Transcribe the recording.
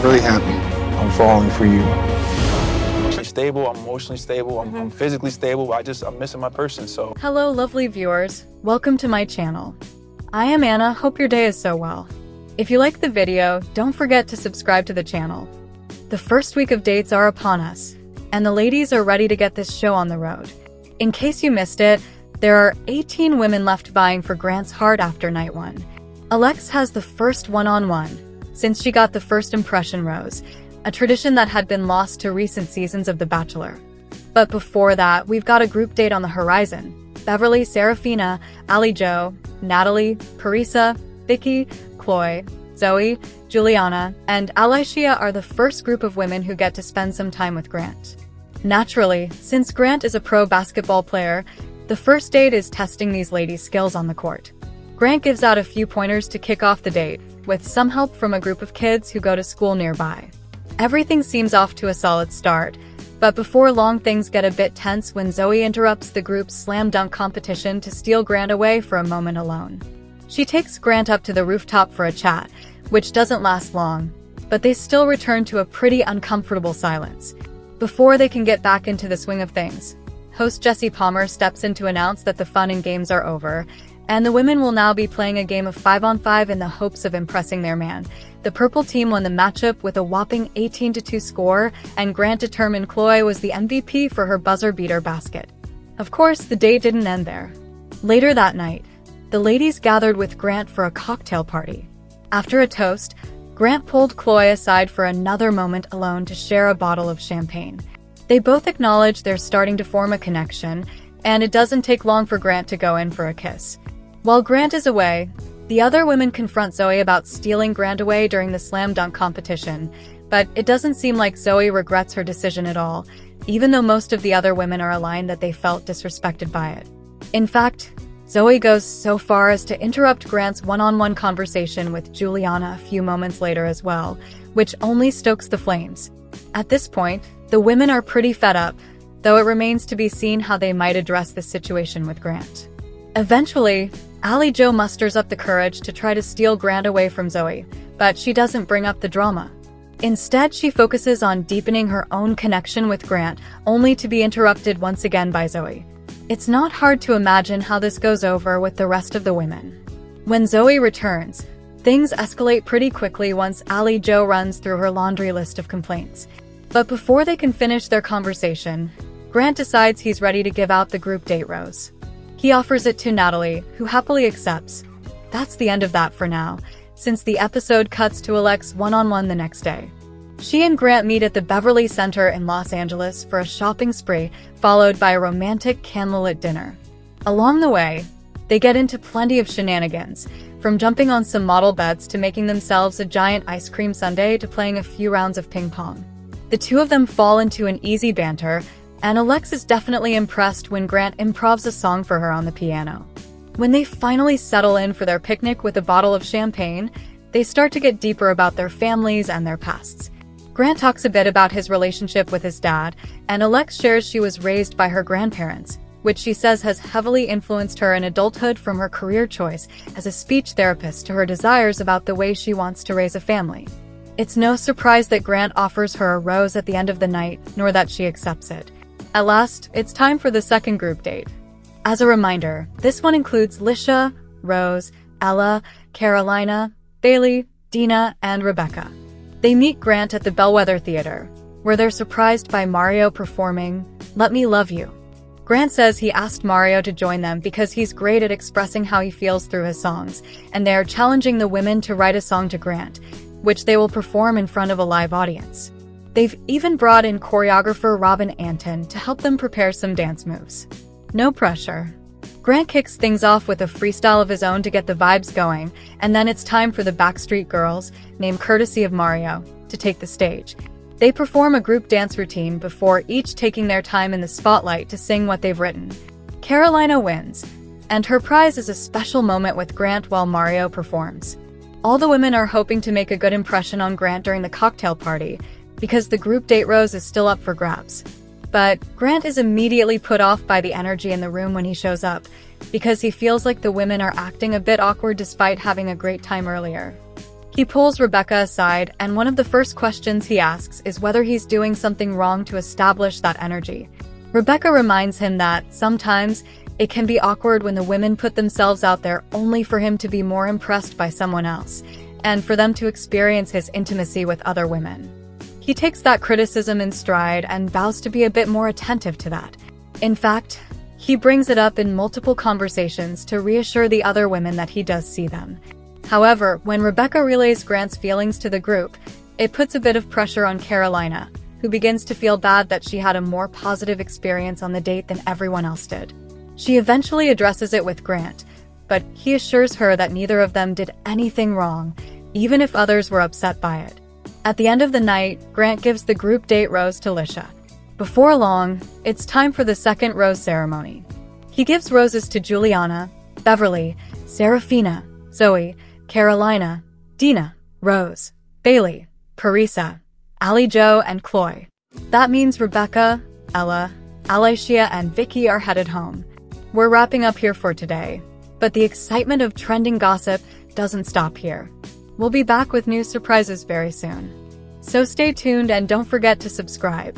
really happy. I'm falling for you. Stable, I'm emotionally stable, I'm physically stable. I'm missing my person, so. Hello, lovely viewers. Welcome to my channel. I am Anna, hope your day is so well. If you like the video, don't forget to subscribe to the channel. The first week of dates are upon us, and the ladies are ready to get this show on the road. In case you missed it, there are 18 women left vying for Grant's heart after night 1. Alex has the first one-on-one, since she got the first impression rose, a tradition that had been lost to recent seasons of The Bachelor. But before that, we've got a group date on the horizon. Beverly, Serafina, Ali Jo, Natalie, Parisa, Vicky, Chloe, Zoe, Juliana, and Alicia are the first group of women who get to spend some time with Grant. Naturally, since Grant is a pro basketball player, the first date is testing these ladies' skills on the court. Grant gives out a few pointers to kick off the date, with some help from a group of kids who go to school nearby. Everything seems off to a solid start, but before long things get a bit tense when Zoe interrupts the group's slam dunk competition to steal Grant away for a moment alone. She takes Grant up to the rooftop for a chat, which doesn't last long, but they still return to a pretty uncomfortable silence. Before they can get back into the swing of things, host Jesse Palmer steps in to announce that the fun and games are over, and the women will now be playing a game of 5-on-5 in the hopes of impressing their man. The purple team won the matchup with a whopping 18-2 score, and Grant determined Chloe was the MVP for her buzzer-beater basket. Of course, the date didn't end there. Later that night, the ladies gathered with Grant for a cocktail party. After a toast, Grant pulled Chloe aside for another moment alone to share a bottle of champagne. They both acknowledge they're starting to form a connection, and it doesn't take long for Grant to go in for a kiss. While Grant is away, the other women confront Zoe about stealing Grant away during the slam dunk competition, but it doesn't seem like Zoe regrets her decision at all, even though most of the other women are aligned that they felt disrespected by it. In fact, Zoe goes so far as to interrupt Grant's one-on-one conversation with Juliana a few moments later as well, which only stokes the flames. At this point, the women are pretty fed up, though it remains to be seen how they might address the situation with Grant. Eventually, Ali Jo musters up the courage to try to steal Grant away from Zoe, but she doesn't bring up the drama. Instead, she focuses on deepening her own connection with Grant, only to be interrupted once again by Zoe. It's not hard to imagine how this goes over with the rest of the women. When Zoe returns, things escalate pretty quickly once Ali Jo runs through her laundry list of complaints. But before they can finish their conversation, Grant decides he's ready to give out the group date rose. He offers it to Natalie, who happily accepts. That's the end of that for now, since the episode cuts to Alex one-on-one the next day. She and Grant meet at the Beverly Center in Los Angeles for a shopping spree, followed by a romantic candlelit dinner. Along the way, they get into plenty of shenanigans, from jumping on some model beds to making themselves a giant ice cream sundae to playing a few rounds of ping pong. The two of them fall into an easy banter, and Alex is definitely impressed when Grant improvs a song for her on the piano. When they finally settle in for their picnic with a bottle of champagne, they start to get deeper about their families and their pasts. Grant talks a bit about his relationship with his dad, and Alex shares she was raised by her grandparents, which she says has heavily influenced her in adulthood, from her career choice as a speech therapist to her desires about the way she wants to raise a family. It's no surprise that Grant offers her a rose at the end of the night, nor that she accepts it. At last, it's time for the second group date. As a reminder, this one includes Lisha, Rose, Ella, Carolina, Bailey, Dina, and Rebecca. They meet Grant at the Bellwether Theater, where they're surprised by Mario performing "Let Me Love You." Grant says he asked Mario to join them because he's great at expressing how he feels through his songs, and they're challenging the women to write a song to Grant, which they will perform in front of a live audience. They've even brought in choreographer Robin Anton to help them prepare some dance moves. No pressure. Grant kicks things off with a freestyle of his own to get the vibes going, and then it's time for the Backstreet Girls, named courtesy of Mario, to take the stage. They perform a group dance routine before each taking their time in the spotlight to sing what they've written. Carolina wins, and her prize is a special moment with Grant while Mario performs. All the women are hoping to make a good impression on Grant during the cocktail party, because the group date rose is still up for grabs. But Grant is immediately put off by the energy in the room when he shows up, because he feels like the women are acting a bit awkward despite having a great time earlier. He pulls Rebecca aside, and one of the first questions he asks is whether he's doing something wrong to establish that energy. Rebecca reminds him that sometimes it can be awkward when the women put themselves out there only for him to be more impressed by someone else, and for them to experience his intimacy with other women. He takes that criticism in stride and vows to be a bit more attentive to that. In fact, he brings it up in multiple conversations to reassure the other women that he does see them. However, when Rebecca relays Grant's feelings to the group, it puts a bit of pressure on Carolina, who begins to feel bad that she had a more positive experience on the date than everyone else did. She eventually addresses it with Grant, but he assures her that neither of them did anything wrong, even if others were upset by it. At the end of the night, Grant gives the group date rose to Lisha. Before long, it's time for the second rose ceremony. He gives roses to Juliana, Beverly, Serafina, Zoe, Carolina, Dina, Rose, Bailey, Parisa, Ali Jo, and Chloe. That means Rebecca, Ella, Alicia, and Vicky are headed home. We're wrapping up here for today, but the excitement of trending gossip doesn't stop here. We'll be back with new surprises very soon. So stay tuned and don't forget to subscribe.